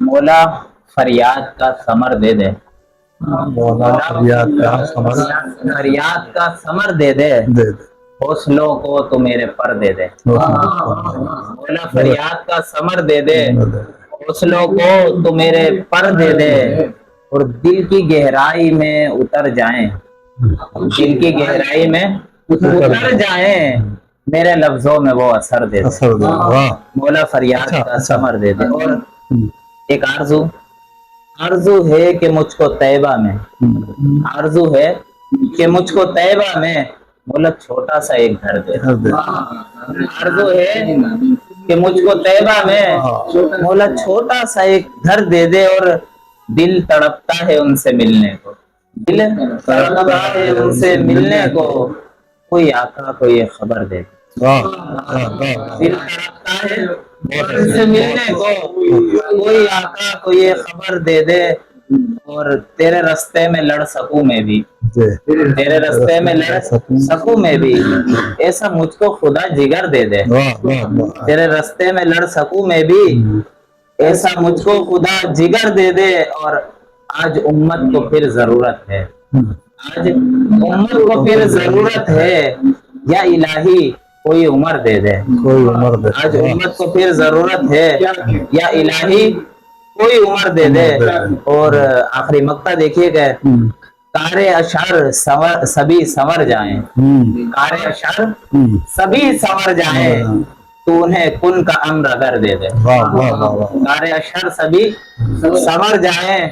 مولا فریاد کا ثمر دے دے، مولا فریاد کا ثمر فریاد کا ثمر دے دے، دے دے، حوصلوں کو تو میرے پر دے دے، مولا فریاد کا ثمر دے دے، حوصلوں کو تو میرے پر دے دے، اور دل کی گہرائی میں اتر جائیں، دل کی گہرائی میں اتر جائیں، میرے لفظوں میں وہ اثر دے دے، اثر دے دے۔ واہ، مولا فریاد کا ثمر دے دے۔ اور ایک آرزو ہے کہ مجھ کو طیبہ میں، آرزو ہے کہ مجھ کو طیبہ میں مولا چھوٹا سا ایک گھر دے دے، آرزو ہے کہ مجھ کو طیبہ میں مولا چھوٹا سا ایک گھر دے دے، اور دل تڑپتا ہے ان سے ملنے کو، دل تڑپتا ہے ان سے ملنے کو، کوئی آقا کو یہ خبر دے دے، واہ، دل تڑپتا ہے ان سے ملنے کو، کوئی آقا کو یہ خبر دے دے، اور تیرے رستے میں لڑ سکوں میں بھی، تیرے رستے میں لڑ سکوں میں بھی، ایسا مجھ کو خدا جگر دے دے، تیرے رستے میں لڑ سکوں میں بھی، ایسا مجھ کو خدا جگر دے دے، اور آج امت کو پھر ضرورت ہے، آج امت کو پھر ضرورت ہے، یا الہی کوئی عمر دے دے، کوئی عمر دے، آج امت کو پھر ضرورت ہے، یا الہی کوئی عمر دے دے۔ اور آخری مقطع دیکھیے کہ کارے اشعر سبھی سنور جائیں، کارے اشعر سبھی سنور جائیں، تو انہیں کن کا امر اگر دے دے، کارے اشعر سبھی سنور جائیں،